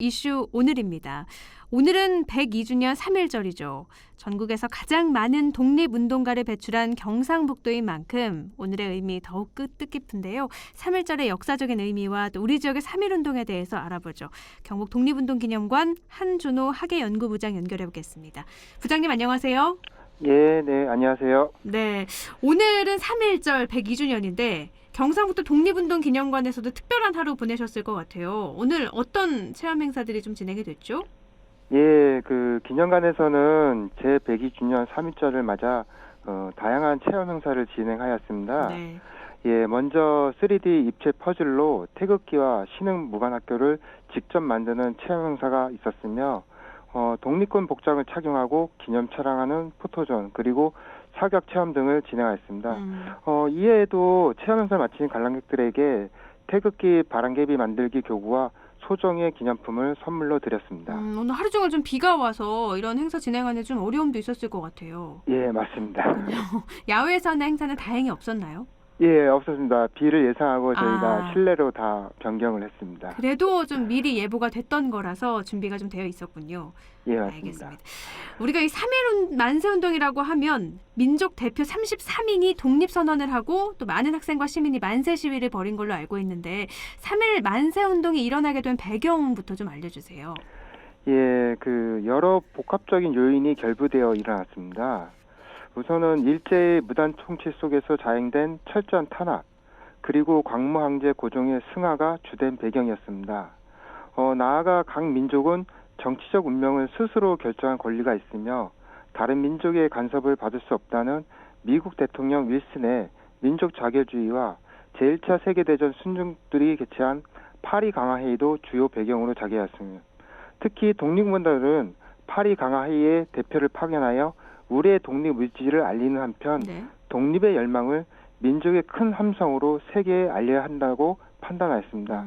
이슈 오늘입니다. 오늘은 102주년 3.1절이죠. 전국에서 가장 많은 독립운동가를 배출한 경상북도인 만큼 오늘의 의미 더욱 뜻깊은데요. 3.1절의 역사적인 의미와 또 우리 지역의 3.1운동에 대해서 알아보죠. 경북 독립운동기념관 한준호 학예연구부장 연결해보겠습니다. 부장님 안녕하세요. 네, 안녕하세요. 네, 오늘은 3.1절 102주년인데 경상북도 독립운동기념관에서도 특별한 하루 보내셨을 것 같아요. 오늘 어떤 체험 행사들이 좀 진행이 됐죠? 예, 기념관에서는 제102주년 3.1절을 맞아 다양한 체험 행사를 진행하였습니다. 네. 예, 먼저 3D 입체 퍼즐로 태극기와 신흥 무관학교를 직접 만드는 체험 행사가 있었으며 독립군 복장을 착용하고 기념 촬영하는 포토존 그리고 사격 체험 등을 진행하였습니다. 이외에도 체험 행사를 마친 관람객들에게 태극기 바람개비 만들기 교구와 소정의 기념품을 선물로 드렸습니다. 오늘 하루 종일 좀 비가 와서 이런 행사 진행하는 좀 어려움도 있었을 것 같아요. 예, 맞습니다. 야외에서 하는 행사는 다행히 없었나요? 예, 없었습니다. 비를 예상하고 저희가 실내로 다 변경을 했습니다. 그래도 좀 미리 예보가 됐던 거라서 준비가 좀 되어 있었군요. 예, 맞습니다. 알겠습니다. 우리가 이 3.1 만세운동이라고 하면 민족 대표 33인이 독립선언을 하고 또 많은 학생과 시민이 만세 시위를 벌인 걸로 알고 있는데 3.1 만세운동이 일어나게 된 배경부터 좀 알려주세요. 예, 여러 복합적인 요인이 결부되어 일어났습니다. 우선은 일제의 무단 통치 속에서 자행된 철저한 탄압, 그리고 광무 황제 고종의 승하가 주된 배경이었습니다. 나아가 각 민족은 정치적 운명을 스스로 결정할 권리가 있으며 다른 민족의 간섭을 받을 수 없다는 미국 대통령 윌슨의 민족 자결주의와 제1차 세계대전 순중들이 개최한 파리 강화회의도 주요 배경으로 작용했습니다. 특히 독립운동가들은 파리 강화회의의 대표를 파견하여 우리의 독립 의지를 알리는 한편 독립의 열망을 민족의 큰 함성으로 세계에 알려야 한다고 판단하였습니다.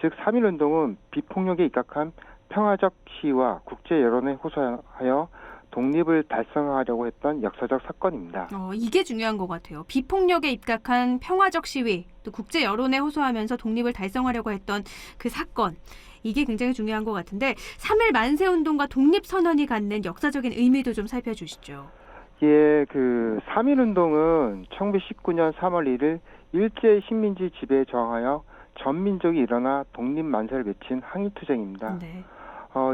즉 3.1운동은 비폭력에 입각한 평화적 시위와 국제 여론에 호소하여 독립을 달성하려고 했던 역사적 사건입니다. 이게 중요한 것 같아요. 비폭력에 입각한 평화적 시위, 또 국제 여론에 호소하면서 독립을 달성하려고 했던 그 사건. 이게 굉장히 중요한 것 같은데 3.1 만세운동과 독립선언이 갖는 역사적인 의미도 좀 살펴주시죠. 예, 3.1운동은 1919년 3월 1일 일제 식민지 지배에 저항하여 전 민족이 일어나 독립만세를 외친 항일투쟁입니다. 네.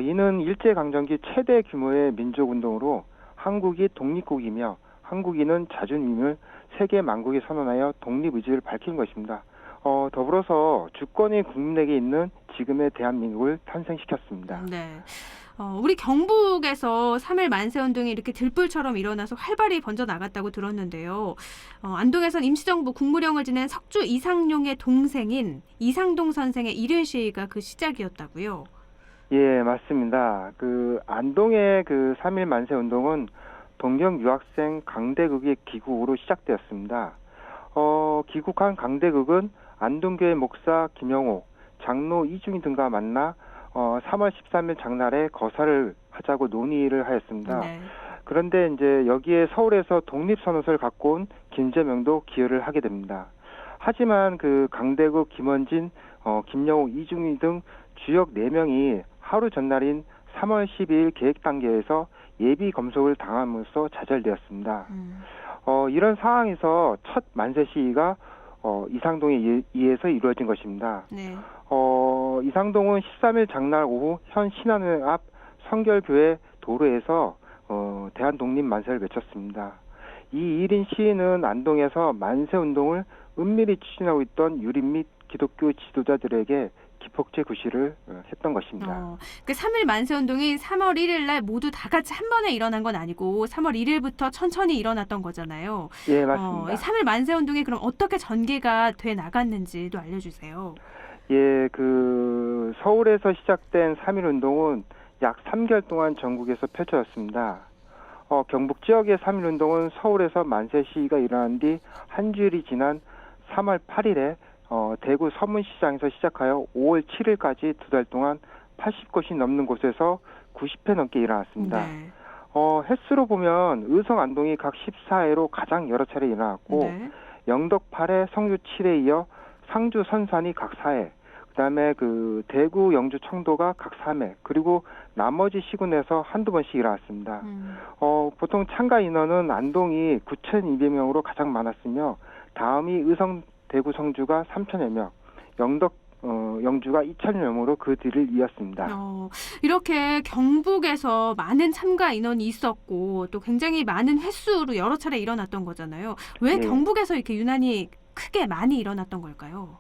이는 일제강점기 최대 규모의 민족운동으로 한국이 독립국이며 한국인은 자주님을 세계 만국에 선언하여 독립의지를 밝힌 것입니다. 더불어서 주권이 국민에게 있는 지금의 대한민국을 탄생시켰습니다. 네. 우리 경북에서 3.1 만세운동이 이렇게 들불처럼 일어나서 활발히 번져나갔다고 들었는데요. 안동에선 임시정부 국무령을 지낸 석주 이상용의 동생인 이상동 선생의 일일 시위가 그 시작이었다고요. 예, 맞습니다. 안동의 3.1 만세운동은 동경 유학생 강대극의 기국으로 시작되었습니다. 기국한 강대극은 안동교회 목사 김영옥, 장로 이중희 등과 만나 3월 13일 장날에 거사를 하자고 논의를 하였습니다. 네. 그런데 이제 여기에 서울에서 독립선언서를 갖고 온 김재명도 기여를 하게 됩니다. 하지만 강대극, 김원진, 김영옥, 이중희 등 주역 4명이 하루 전날인 3월 12일 계획 단계에서 예비 검속을 당함으로써 좌절되었습니다. 이런 상황에서 첫 만세 시위가 이상동에 의해서 이루어진 것입니다. 네. 이상동은 13일 장날 오후 현 신안회 앞 성결교회 도로에서 대한독립 만세를 외쳤습니다. 이 1인 시위는 안동에서 만세운동을 은밀히 추진하고 있던 유립 및 기독교 지도자들에게 기폭제 구실을 했던 것입니다. 3.1 만세운동이 3월 1일 날 모두 다 같이 한 번에 일어난 건 아니고 3월 1일부터 천천히 일어났던 거잖아요. 예, 맞습니다. 3.1 만세운동이 그럼 어떻게 전개가 돼 나갔는지도 알려주세요. 예, 서울에서 시작된 3.1운동은 약 3개월 동안 전국에서 펼쳐졌습니다. 경북 지역의 3.1운동은 서울에서 만세 시위가 일어난 뒤 한 주일이 지난 3월 8일에 대구 서문시장에서 시작하여 5월 7일까지 2달 동안 80곳이 넘는 곳에서 90회 넘게 일어났습니다. 네. 횟수로 보면 의성 안동이 각 14회로 가장 여러 차례 일어났고 영덕 8회, 성주 7회에 이어 상주 선산이 각 4회, 그다음에 그 대구, 영주, 청도가 각 3회, 그리고 나머지 시군에서 한두 번씩 일어났습니다. 보통 참가 인원은 안동이 9,200명으로 가장 많았으며 다음이 의성, 대구, 성주가 3,000여 명, 영주가 2,000여 명으로 그 뒤를 이었습니다. 이렇게 경북에서 많은 참가 인원이 있었고 또 굉장히 많은 횟수로 여러 차례 일어났던 거잖아요. 왜 네. 경북에서 이렇게 유난히 크게 많이 일어났던 걸까요?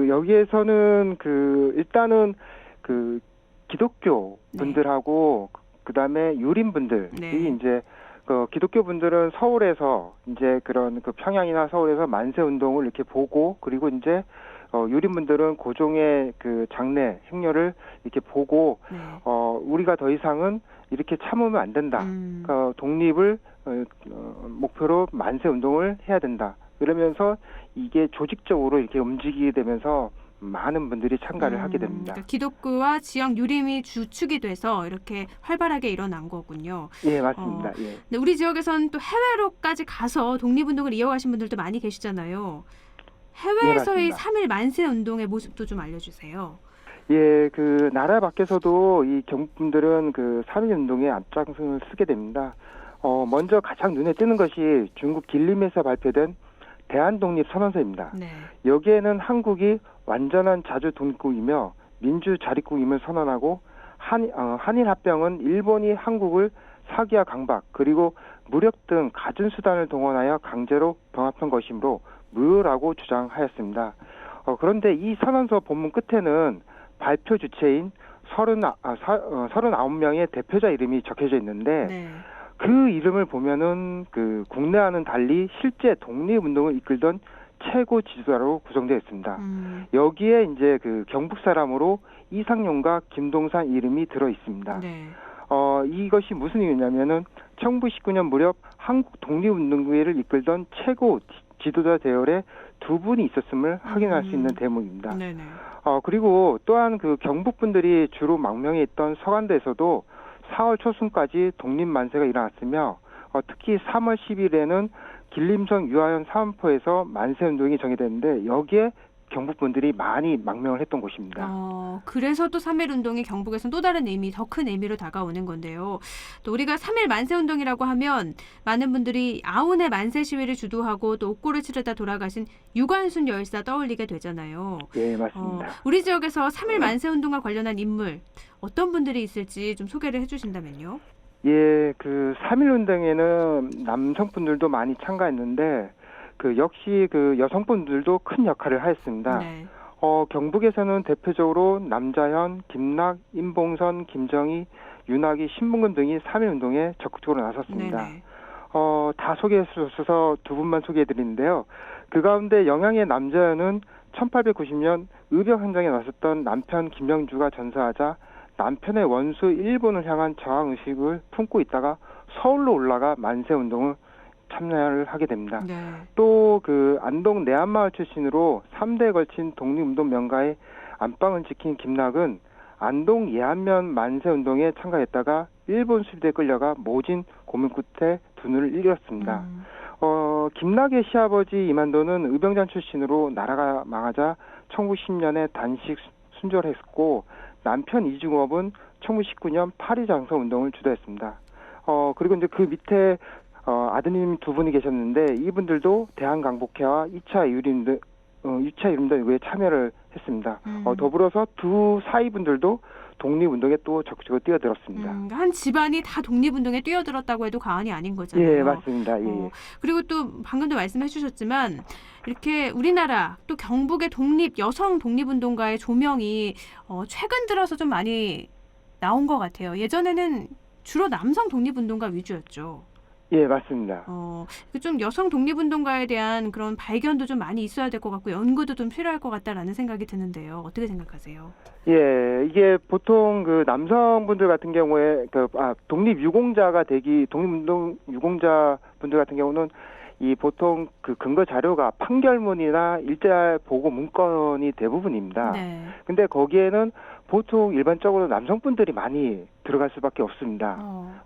여기에서는 일단은 기독교 분들하고 그다음에 유림 분들이 네. 이제 기독교 분들은 서울에서 이제 그런 평양이나 서울에서 만세 운동을 이렇게 보고, 그리고 이제 유림 분들은 고종의 장례 행렬을 이렇게 보고 네. 우리가 더 이상은 이렇게 참으면 안 된다. 독립을 목표로 만세 운동을 해야 된다. 그러면서 이게 조직적으로 이렇게 움직이게 되면서 많은 분들이 참가를 하게 됩니다. 그러니까 기독교와 지역 유림이 주축이 돼서 이렇게 활발하게 일어난 거군요. 예, 맞습니다. 예. 근데 우리 지역에서는 또 해외로까지 가서 독립운동을 이어가신 분들도 많이 계시잖아요. 해외에서의 네, 맞습니다. 3.1 만세 운동의 모습도 좀 알려주세요. 예, 나라 밖에서도 이 경북분들은 3.1 운동에 앞장서를 쓰게 됩니다. 먼저 가장 눈에 띄는 것이 중국 길림에서 발표된 대한독립선언서입니다. 네. 여기에는 한국이 완전한 자주 독립국이며 민주 자립국임을 선언하고 한일 합병은 일본이 한국을 사기와 강박 그리고 무력 등 갖은 수단을 동원하여 강제로 병합한 것이므로 무효라고 주장하였습니다. 그런데 이 선언서 본문 끝에는 발표 주체인 39명의 대표자 이름이 적혀져 있는데 네. 그 이름을 보면은 국내와는 달리 실제 독립운동을 이끌던 최고 지도자로 구성되어 있습니다. 여기에 이제 경북 사람으로 이상용과 김동산 이름이 들어 있습니다. 네. 이것이 무슨 이유냐면은 1919년 무렵 한국 독립운동회를 이끌던 최고 지도자 대열에 두 분이 있었음을 확인할 수 있는 대목입니다. 네네. 그리고 또한 경북 분들이 주로 망명해 있던 서간도에서도 4월 초순까지 독립만세가 일어났으며 특히 3월 10일에는 길림성 유아현 사원포에서 만세운동이 정해됐는데 여기에 경북분들이 많이 망명을 했던 곳입니다. 그래서 또 3.1 운동이 경북에서는 또 다른 의미, 더 큰 의미로 다가오는 건데요. 또 우리가 3.1 만세 운동이라고 하면 많은 분들이 아운의 만세 시위를 주도하고 또 옥고를 치르다 돌아가신 유관순 열사 떠올리게 되잖아요. 네, 맞습니다. 우리 지역에서 3.1 만세 운동과 관련한 인물 어떤 분들이 있을지 좀 소개를 해주신다면요. 예, 3.1 운동에는 남성분들도 많이 참가했는데 역시 여성분들도 큰 역할을 하였습니다. 네. 경북에서는 대표적으로 남자현, 김락, 임봉선, 김정희, 윤학이, 신문근 등이 3.1 운동에 적극적으로 나섰습니다. 네네. 다 소개할 수 없어서 두 분만 소개해드리는데요. 그 가운데 영양의 남자현은 1890년 의병 현장에 나섰던 남편 김영주가 전사하자 남편의 원수 일본을 향한 저항의식을 품고 있다가 서울로 올라가 만세운동을 참여를 하게 됩니다. 네. 또 안동 내안마을 출신으로 3대에 걸친 독립운동 명가의 안방을 지킨 김락은 안동 예안면 만세운동에 참가했다가 일본 수비대에 끌려가 모진 고문 끝에 두 눈을 잃었습니다. 김락의 시아버지 이만도는 의병장 출신으로 나라가 망하자 1910년에 단식 순절했고 남편 이중업은 1919년 파리 장서 운동을 주도했습니다. 그리고 이제 그 밑에 아드님 두 분이 계셨는데 이분들도 대한강복회와 2차 유림대회에 참여를 했습니다. 더불어서 두 사위분들도 독립운동에 또 적극적으로 뛰어들었습니다. 한 집안이 다 독립운동에 뛰어들었다고 해도 과언이 아닌 거잖아요. 예, 맞습니다. 예. 그리고 또 방금도 말씀해 주셨지만 이렇게 우리나라 또 경북의 여성 독립운동가의 조명이 최근 들어서 좀 많이 나온 것 같아요. 예전에는 주로 남성 독립운동가 위주였죠. 예, 맞습니다. 좀 여성 독립운동가에 대한 그런 발견도 좀 많이 있어야 될 것 같고 연구도 좀 필요할 것 같다라는 생각이 드는데요. 어떻게 생각하세요? 예, 이게 보통 남성분들 같은 경우에 독립운동 유공자 분들 같은 경우는 이 보통 근거 자료가 판결문이나 일자 보고 문건이 대부분입니다. 네. 근데 거기에는 보통 일반적으로 남성분들이 많이 들어갈 수밖에 없습니다.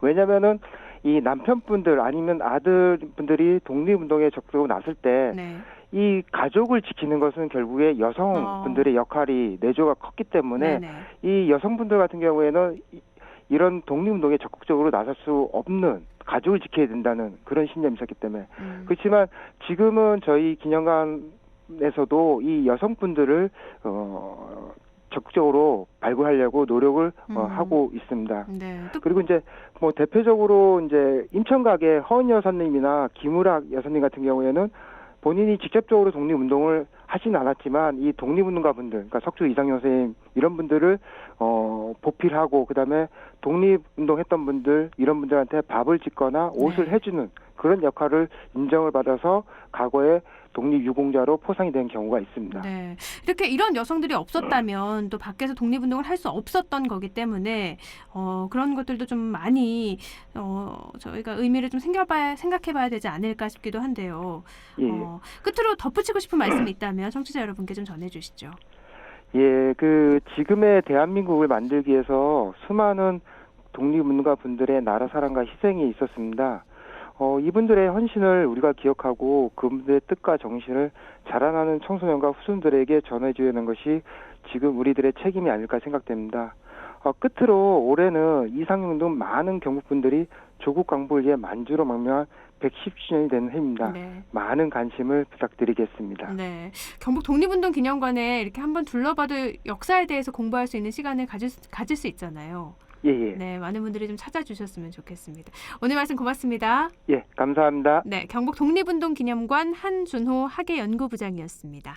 왜냐면은 이 남편분들 아니면 아들분들이 독립운동에 적극적으로 나설 때 네. 이 가족을 지키는 것은 결국에 여성분들의 역할이 내조가 컸기 때문에 네네. 이 여성분들 같은 경우에는 이런 독립운동에 적극적으로 나설 수 없는 가족을 지켜야 된다는 그런 신념이 있었기 때문에 그렇지만 지금은 저희 기념관에서도 이 여성분들을 적극적으로 발굴하려고 노력을 하고 있습니다. 네. 그리고 이제 뭐 대표적으로 이제 인천각의 허은 여사님이나 김우락 여사님 같은 경우에는 본인이 직접적으로 독립운동을 하진 않았지만 이 독립운동가분들, 그러니까 석주 이상용 선생님 이런 분들을 보필하고 그다음에 독립운동했던 분들 이런 분들한테 밥을 짓거나 옷을 해주는 그런 역할을 인정을 받아서 과거에 독립유공자로 포상이 된 경우가 있습니다. 네. 이렇게 이런 여성들이 없었다면 또 밖에서 독립운동을 할 수 없었던 거기 때문에 그런 것들도 좀 많이 저희가 의미를 좀 생각해봐야 되지 않을까 싶기도 한데요. 예. 끝으로 덧붙이고 싶은 말씀이 있다면 청취자 여러분께 좀 전해주시죠. 예, 그 지금의 대한민국을 만들기 위해서 수많은 독립운동가 분들의 나라 사랑과 희생이 있었습니다. 이분들의 헌신을 우리가 기억하고 그분들의 뜻과 정신을 자라나는 청소년과 후손들에게 전해줘야 하는 것이 지금 우리들의 책임이 아닐까 생각됩니다. 끝으로 올해는 이상용 등 많은 경북분들이 조국 강복을 위해 만주로 망명한 110주년이 되는 해입니다. 네. 많은 관심을 부탁드리겠습니다. 네. 경북 독립운동 기념관에 이렇게 한번 둘러봐도 역사에 대해서 공부할 수 있는 시간을 가질 수 있잖아요. 예. 네, 많은 분들이 좀 찾아주셨으면 좋겠습니다. 오늘 말씀 고맙습니다. 예, 감사합니다. 네, 경북 독립운동 기념관 한준호 학예연구부장이었습니다.